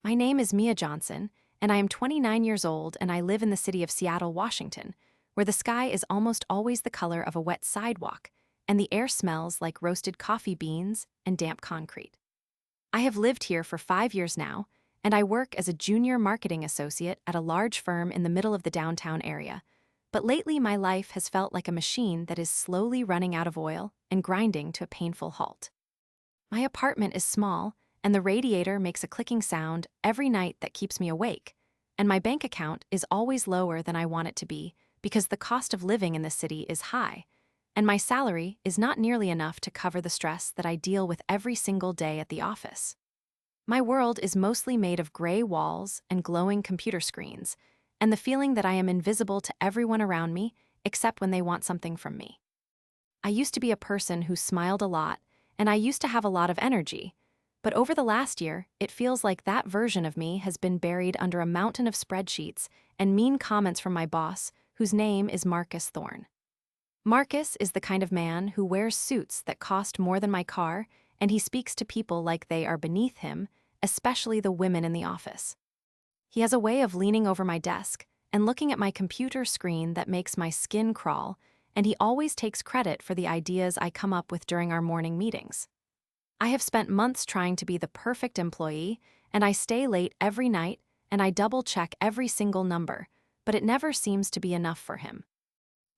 My name is Mia Johnson, and I am 29 years old and I live in the city of Seattle, Washington, where the sky is almost always the color of a wet sidewalk and the air smells like roasted coffee beans and damp concrete. I have lived here for 5 years now, and I work as a junior marketing associate at a large firm in the middle of the downtown area. But lately, my life has felt like a machine that is slowly running out of oil and grinding to a painful halt. My apartment is small, and the radiator makes a clicking sound every night that keeps me awake, and my bank account is always lower than I want it to be because the cost of living in the city is high, and my salary is not nearly enough to cover the stress that I deal with every single day at the office. My world is mostly made of gray walls and glowing computer screens, and the feeling that I am invisible to everyone around me except when they want something from me. I used to be a person who smiled a lot, and I used to have a lot of energy. But over the last year, it feels like that version of me has been buried under a mountain of spreadsheets and mean comments from my boss, whose name is Marcus Thorne. Marcus is the kind of man who wears suits that cost more than my car, and he speaks to people like they are beneath him, especially the women in the office. He has a way of leaning over my desk and looking at my computer screen that makes my skin crawl, and he always takes credit for the ideas I come up with during our morning meetings. I have spent months trying to be the perfect employee, and I stay late every night and I double-check every single number, but it never seems to be enough for him.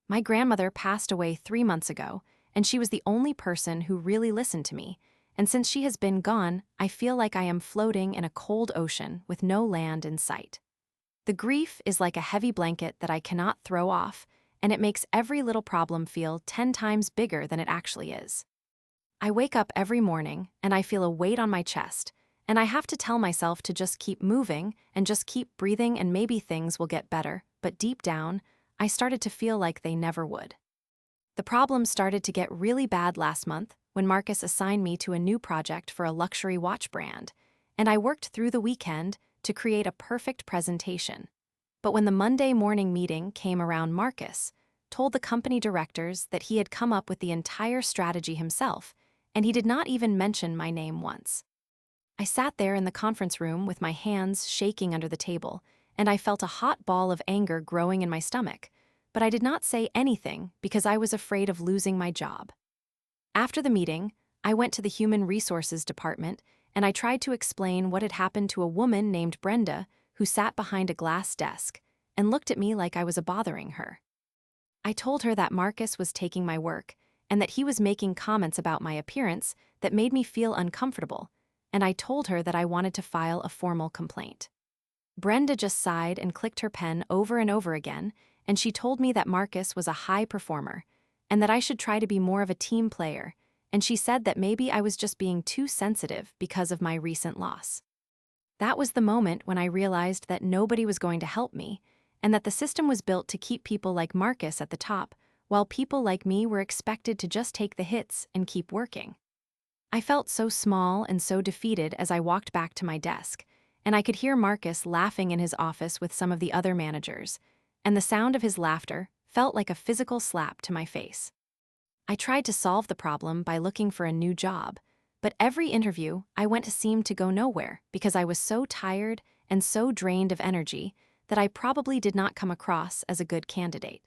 My grandmother passed away 3 months ago, and she was the only person who really listened to me, and since she has been gone, I feel like I am floating in a cold ocean with no land in sight. The grief is like a heavy blanket that I cannot throw off, and it makes every little problem feel 10 times bigger than it actually is. I wake up every morning and I feel a weight on my chest, and I have to tell myself to just keep moving and just keep breathing and maybe things will get better, but deep down, I started to feel like they never would. The problem started to get really bad last month when Marcus assigned me to a new project for a luxury watch brand, and I worked through the weekend to create a perfect presentation. But when the Monday morning meeting came around, Marcus told the company directors that he had come up with the entire strategy himself, and he did not even mention my name once. I sat there in the conference room with my hands shaking under the table, and I felt a hot ball of anger growing in my stomach, but I did not say anything because I was afraid of losing my job. After the meeting, I went to the Human Resources Department and I tried to explain what had happened to a woman named Brenda who sat behind a glass desk and looked at me like I was bothering her. I told her that Marcus was taking my work and that he was making comments about my appearance that made me feel uncomfortable, and I told her that I wanted to file a formal complaint. Brenda just sighed and clicked her pen over and over again, and she told me that Marcus was a high performer and that I should try to be more of a team player, and she said that maybe I was just being too sensitive because of my recent loss. That was the moment when I realized that nobody was going to help me, and that the system was built to keep people like Marcus at the top, while people like me were expected to just take the hits and keep working. I felt so small and so defeated as I walked back to my desk, and I could hear Marcus laughing in his office with some of the other managers, and the sound of his laughter felt like a physical slap to my face. I tried to solve the problem by looking for a new job, but every interview I went to seemed to go nowhere because I was so tired and so drained of energy that I probably did not come across as a good candidate.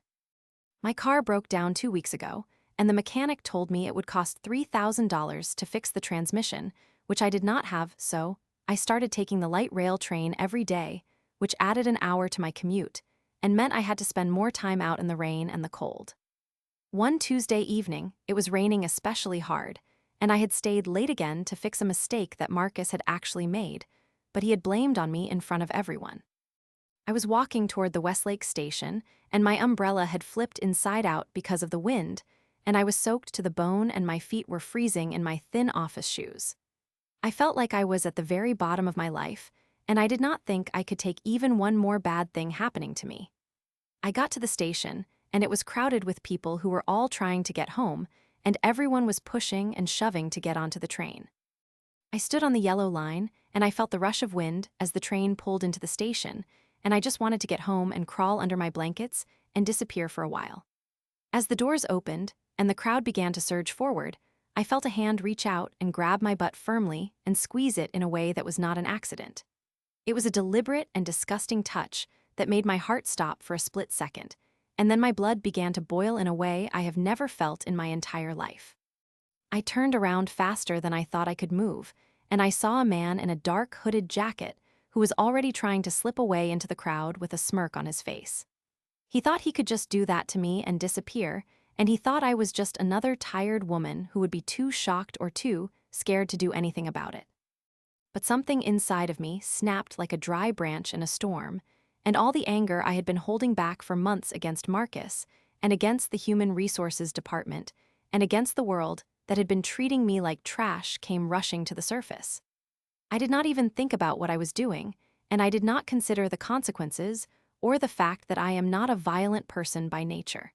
My car broke down 2 weeks ago, and the mechanic told me it would cost $3,000 to fix the transmission, which I did not have, so I started taking the light rail train every day, which added an hour to my commute, and meant I had to spend more time out in the rain and the cold. One Tuesday evening, it was raining especially hard, and I had stayed late again to fix a mistake that Marcus had actually made, but he had blamed on me in front of everyone. I was walking toward the Westlake station, and my umbrella had flipped inside out because of the wind, and I was soaked to the bone and my feet were freezing in my thin office shoes. I felt like I was at the very bottom of my life, and I did not think I could take even one more bad thing happening to me. I got to the station, and it was crowded with people who were all trying to get home, and everyone was pushing and shoving to get onto the train. I stood on the yellow line, and I felt the rush of wind as the train pulled into the station, and I just wanted to get home and crawl under my blankets and disappear for a while. As the doors opened and the crowd began to surge forward, I felt a hand reach out and grab my butt firmly and squeeze it in a way that was not an accident. It was a deliberate and disgusting touch that made my heart stop for a split second, and then my blood began to boil in a way I have never felt in my entire life. I turned around faster than I thought I could move, and I saw a man in a dark hooded jacket who was already trying to slip away into the crowd with a smirk on his face. He thought he could just do that to me and disappear, and he thought I was just another tired woman who would be too shocked or too scared to do anything about it. But something inside of me snapped like a dry branch in a storm, and all the anger I had been holding back for months against Marcus, and against the Human Resources Department, and against the world that had been treating me like trash came rushing to the surface. I did not even think about what I was doing, and I did not consider the consequences or the fact that I am not a violent person by nature.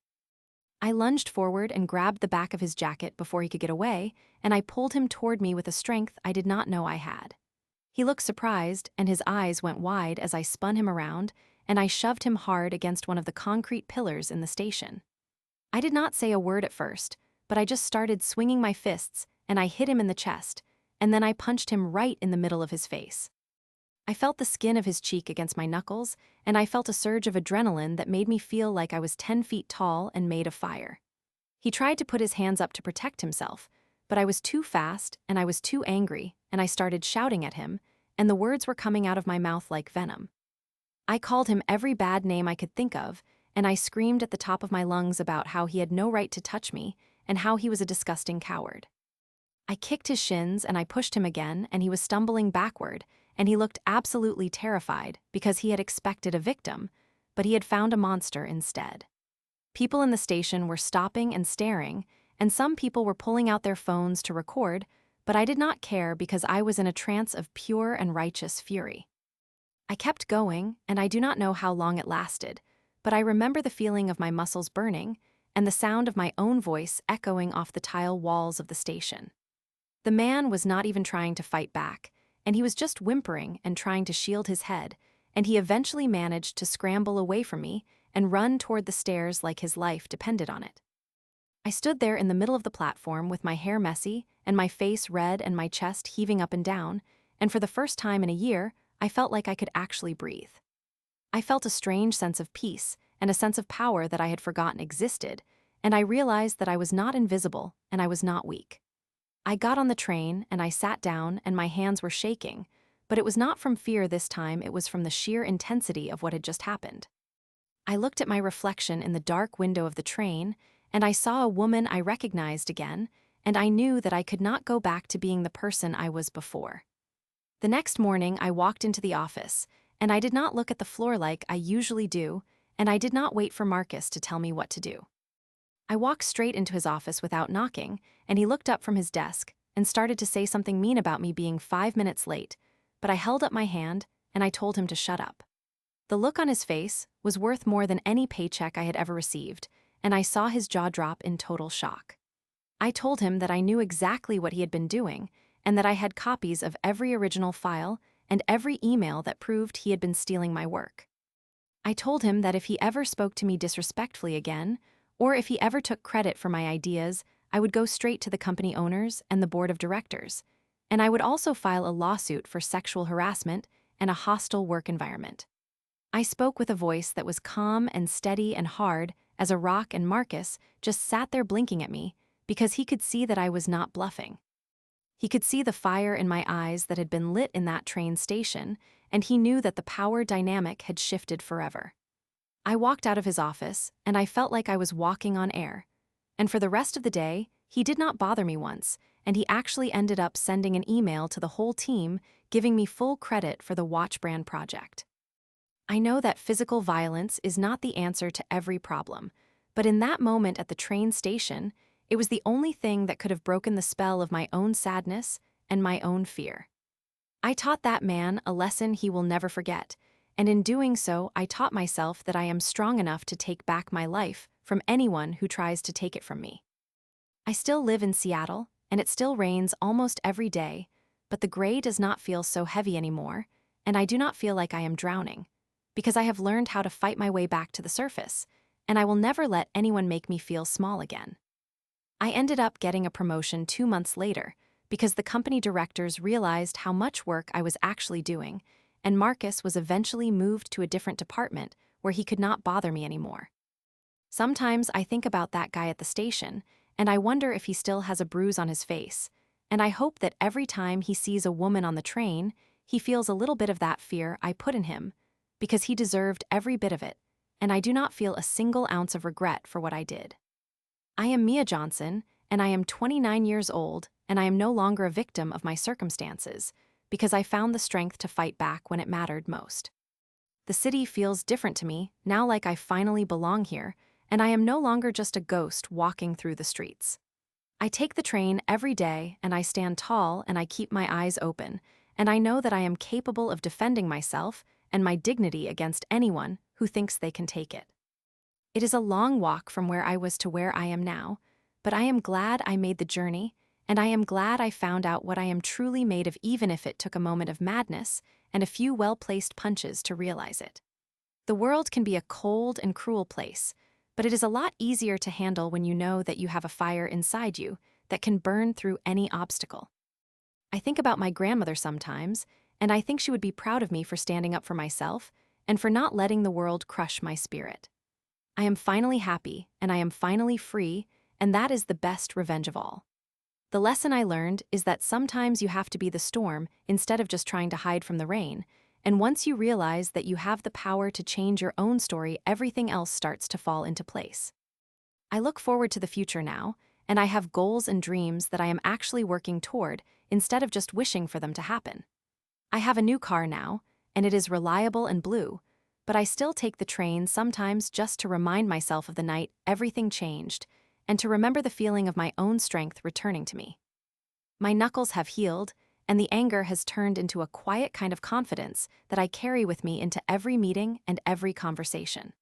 I lunged forward and grabbed the back of his jacket before he could get away, and I pulled him toward me with a strength I did not know I had. He looked surprised, and his eyes went wide as I spun him around, and I shoved him hard against one of the concrete pillars in the station. I did not say a word at first, but I just started swinging my fists, and I hit him in the chest, and then I punched him right in the middle of his face. I felt the skin of his cheek against my knuckles, and I felt a surge of adrenaline that made me feel like I was 10 feet tall and made of fire. He tried to put his hands up to protect himself, but I was too fast and I was too angry, and I started shouting at him, and the words were coming out of my mouth like venom. I called him every bad name I could think of, and I screamed at the top of my lungs about how he had no right to touch me and how he was a disgusting coward. I kicked his shins and I pushed him again, and he was stumbling backward, and he looked absolutely terrified because he had expected a victim, but he had found a monster instead. People in the station were stopping and staring, and some people were pulling out their phones to record, but I did not care because I was in a trance of pure and righteous fury. I kept going, and I do not know how long it lasted, but I remember the feeling of my muscles burning and the sound of my own voice echoing off the tile walls of the station. The man was not even trying to fight back, and he was just whimpering and trying to shield his head, and he eventually managed to scramble away from me and run toward the stairs like his life depended on it. I stood there in the middle of the platform with my hair messy and my face red and my chest heaving up and down, and for the first time in a year, I felt like I could actually breathe. I felt a strange sense of peace and a sense of power that I had forgotten existed, and I realized that I was not invisible and I was not weak. I got on the train and I sat down and my hands were shaking, but it was not from fear this time, it was from the sheer intensity of what had just happened. I looked at my reflection in the dark window of the train, and I saw a woman I recognized again, and I knew that I could not go back to being the person I was before. The next morning, I walked into the office, and I did not look at the floor like I usually do, and I did not wait for Marcus to tell me what to do. I walked straight into his office without knocking, and he looked up from his desk and started to say something mean about me being 5 minutes late, but I held up my hand and I told him to shut up. The look on his face was worth more than any paycheck I had ever received, and I saw his jaw drop in total shock. I told him that I knew exactly what he had been doing, and that I had copies of every original file and every email that proved he had been stealing my work. I told him that if he ever spoke to me disrespectfully again, or if he ever took credit for my ideas, I would go straight to the company owners and the board of directors, and I would also file a lawsuit for sexual harassment and a hostile work environment. I spoke with a voice that was calm and steady and hard as a rock, and Marcus just sat there blinking at me because he could see that I was not bluffing. He could see the fire in my eyes that had been lit in that train station, and he knew that the power dynamic had shifted forever. I walked out of his office, and I felt like I was walking on air. And for the rest of the day, he did not bother me once, and he actually ended up sending an email to the whole team giving me full credit for the Watch Brand project. I know that physical violence is not the answer to every problem, but in that moment at the train station, it was the only thing that could have broken the spell of my own sadness and my own fear. I taught that man a lesson he will never forget, and in doing so, I taught myself that I am strong enough to take back my life from anyone who tries to take it from me. I still live in Seattle, and it still rains almost every day, but the gray does not feel so heavy anymore, and I do not feel like I am drowning, because I have learned how to fight my way back to the surface, and I will never let anyone make me feel small again. I ended up getting a promotion 2 months later because the company directors realized how much work I was actually doing, and Marcus was eventually moved to a different department where he could not bother me anymore. Sometimes I think about that guy at the station, and I wonder if he still has a bruise on his face, and I hope that every time he sees a woman on the train, he feels a little bit of that fear I put in him, because he deserved every bit of it, and I do not feel a single ounce of regret for what I did. I am Mia Johnson, and I am 29 years old, and I am no longer a victim of my circumstances, because I found the strength to fight back when it mattered most. The city feels different to me, now like I finally belong here, and I am no longer just a ghost walking through the streets. I take the train every day, and I stand tall and I keep my eyes open, and I know that I am capable of defending myself and my dignity against anyone who thinks they can take it. It is a long walk from where I was to where I am now, but I am glad I made the journey, and I am glad I found out what I am truly made of, even if it took a moment of madness and a few well-placed punches to realize it. The world can be a cold and cruel place, but it is a lot easier to handle when you know that you have a fire inside you that can burn through any obstacle. I think about my grandmother sometimes, and I think she would be proud of me for standing up for myself and for not letting the world crush my spirit. I am finally happy, and I am finally free, and that is the best revenge of all. The lesson I learned is that sometimes you have to be the storm instead of just trying to hide from the rain, and once you realize that you have the power to change your own story, everything else starts to fall into place. I look forward to the future now, and I have goals and dreams that I am actually working toward instead of just wishing for them to happen. I have a new car now, and it is reliable and blue, but I still take the train sometimes just to remind myself of the night everything changed, and to remember the feeling of my own strength returning to me. My knuckles have healed, and the anger has turned into a quiet kind of confidence that I carry with me into every meeting and every conversation.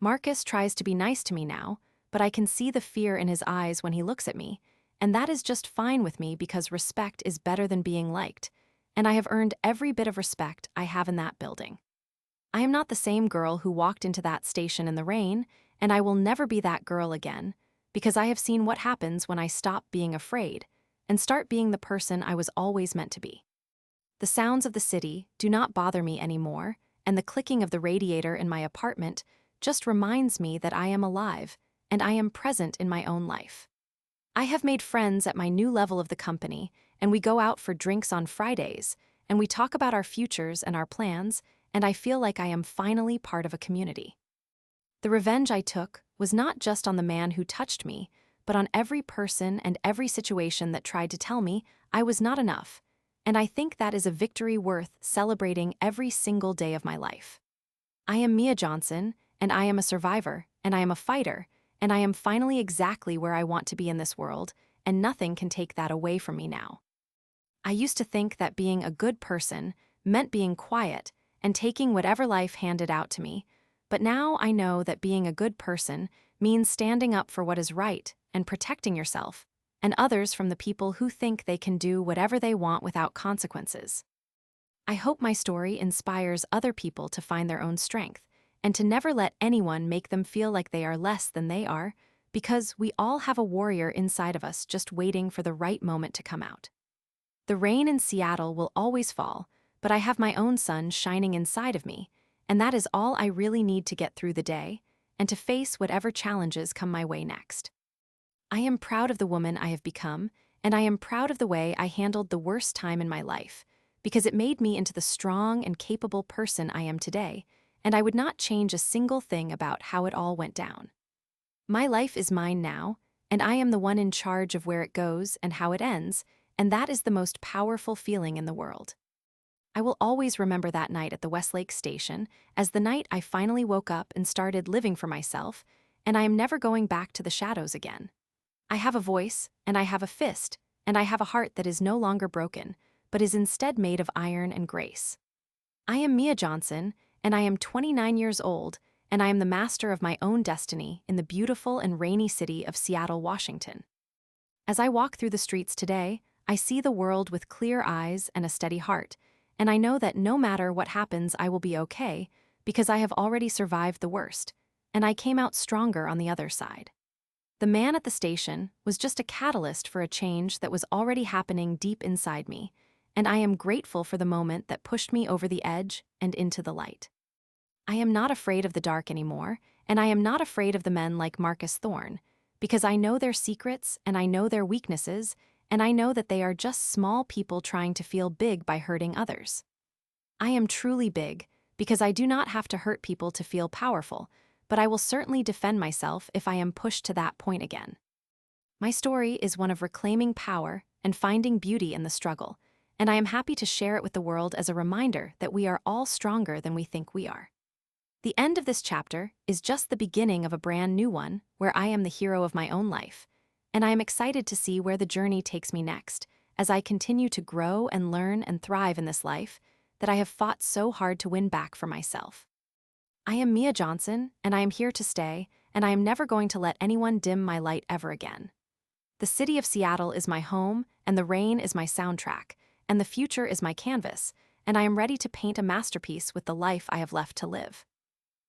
Marcus tries to be nice to me now, but I can see the fear in his eyes when he looks at me, and that is just fine with me because respect is better than being liked, and I have earned every bit of respect I have in that building. I am not the same girl who walked into that station in the rain, and I will never be that girl again, because I have seen what happens when I stop being afraid and start being the person I was always meant to be. The sounds of the city do not bother me anymore, and the clicking of the radiator in my apartment just reminds me that I am alive and I am present in my own life. I have made friends at my new level of the company, and we go out for drinks on Fridays, and we talk about our futures and our plans, and I feel like I am finally part of a community. The revenge I took was not just on the man who touched me, but on every person and every situation that tried to tell me I was not enough, and I think that is a victory worth celebrating every single day of my life. I am Mia Johnson, and I am a survivor, and I am a fighter, and I am finally exactly where I want to be in this world, and nothing can take that away from me now. I used to think that being a good person meant being quiet and taking whatever life handed out to me, but now I know that being a good person means standing up for what is right and protecting yourself and others from the people who think they can do whatever they want without consequences. I hope my story inspires other people to find their own strength and to never let anyone make them feel like they are less than they are, because we all have a warrior inside of us just waiting for the right moment to come out. The rain in Seattle will always fall, but I have my own sun shining inside of me, and that is all I really need to get through the day and to face whatever challenges come my way next. I am proud of the woman I have become, and I am proud of the way I handled the worst time in my life, because it made me into the strong and capable person I am today, and I would not change a single thing about how it all went down. My life is mine now, and I am the one in charge of where it goes and how it ends, and that is the most powerful feeling in the world. I will always remember that night at the Westlake station as the night I finally woke up and started living for myself, and I am never going back to the shadows again. I have a voice, and I have a fist, and I have a heart that is no longer broken, but is instead made of iron and grace. I am Mia Johnson, and I am 29 years old, and I am the master of my own destiny in the beautiful and rainy city of Seattle, Washington. As I walk through the streets today, I see the world with clear eyes and a steady heart, and I know that no matter what happens, I will be okay, because I have already survived the worst, and I came out stronger on the other side. The man at the station was just a catalyst for a change that was already happening deep inside me, and I am grateful for the moment that pushed me over the edge and into the light. I am not afraid of the dark anymore, and I am not afraid of the men like Marcus Thorne, because I know their secrets and I know their weaknesses, and I know that they are just small people trying to feel big by hurting others. I am truly big, because I do not have to hurt people to feel powerful, but I will certainly defend myself if I am pushed to that point again. My story is one of reclaiming power and finding beauty in the struggle, and I am happy to share it with the world as a reminder that we are all stronger than we think we are. The end of this chapter is just the beginning of a brand new one where I am the hero of my own life, and I am excited to see where the journey takes me next as I continue to grow and learn and thrive in this life that I have fought so hard to win back for myself. I am Mia Johnson, and I am here to stay, and I am never going to let anyone dim my light ever again. The city of Seattle is my home, and the rain is my soundtrack, and the future is my canvas, and I am ready to paint a masterpiece with the life I have left to live.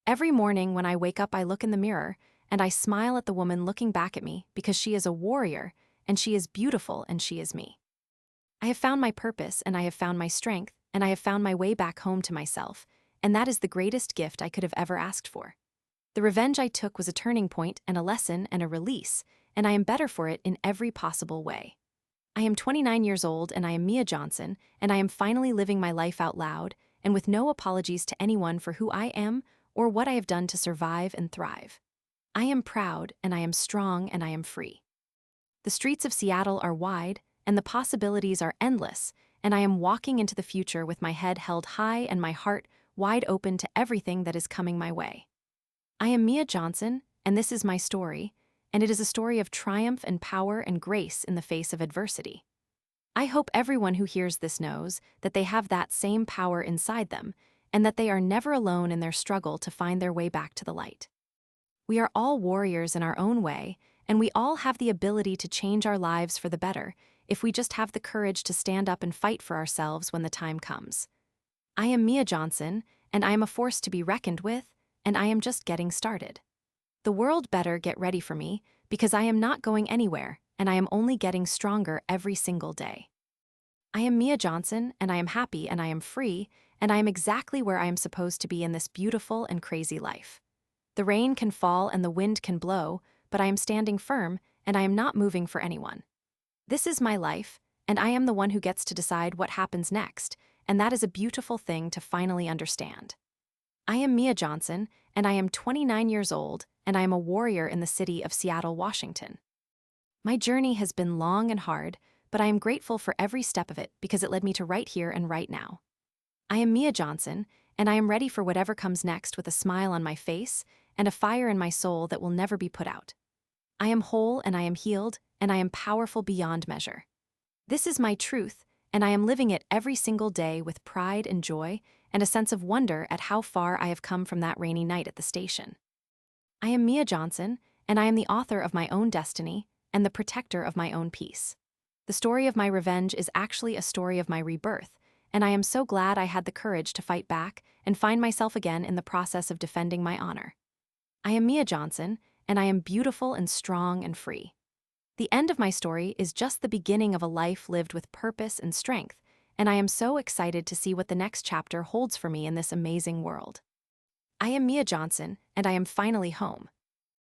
Every morning when I wake up, I look in the mirror, and I smile at the woman looking back at me because she is a warrior, and she is beautiful, and she is me. I have found my purpose, and I have found my strength, and I have found my way back home to myself, and that is the greatest gift I could have ever asked for. The revenge I took was a turning point and a lesson and a release, and I am better for it in every possible way. I am 29 years old, and I am Mia Johnson, and I am finally living my life out loud, and with no apologies to anyone for who I am or what I have done to survive and thrive. I am proud, and I am strong, and I am free. The streets of Seattle are wide, and the possibilities are endless, and I am walking into the future with my head held high and my heart wide open to everything that is coming my way. I am Mia Johnson, and this is my story, and it is a story of triumph and power and grace in the face of adversity. I hope everyone who hears this knows that they have that same power inside them, and that they are never alone in their struggle to find their way back to the light. We are all warriors in our own way, and we all have the ability to change our lives for the better if we just have the courage to stand up and fight for ourselves when the time comes. I am Mia Johnson, and I am a force to be reckoned with, and I am just getting started. The world better get ready for me, because I am not going anywhere, and I am only getting stronger every single day. I am Mia Johnson, and I am happy, and I am free, and I am exactly where I am supposed to be in this beautiful and crazy life. The rain can fall and the wind can blow, but I am standing firm, and I am not moving for anyone. This is my life, and I am the one who gets to decide what happens next, and that is a beautiful thing to finally understand. I am Mia Johnson, and I am 29 years old, and I am a warrior in the city of Seattle, Washington. My journey has been long and hard, but I am grateful for every step of it because it led me to right here and right now. I am Mia Johnson, and I am ready for whatever comes next with a smile on my face and a fire in my soul that will never be put out. I am whole, and I am healed, and I am powerful beyond measure. This is my truth, and I am living it every single day with pride and joy and a sense of wonder at how far I have come from that rainy night at the station. I am Mia Johnson, and I am the author of my own destiny and the protector of my own peace. The story of my revenge is actually a story of my rebirth, and I am so glad I had the courage to fight back and find myself again in the process of defending my honor. I am Mia Johnson, and I am beautiful and strong and free. The end of my story is just the beginning of a life lived with purpose and strength, and I am so excited to see what the next chapter holds for me in this amazing world. I am Mia Johnson, and I am finally home,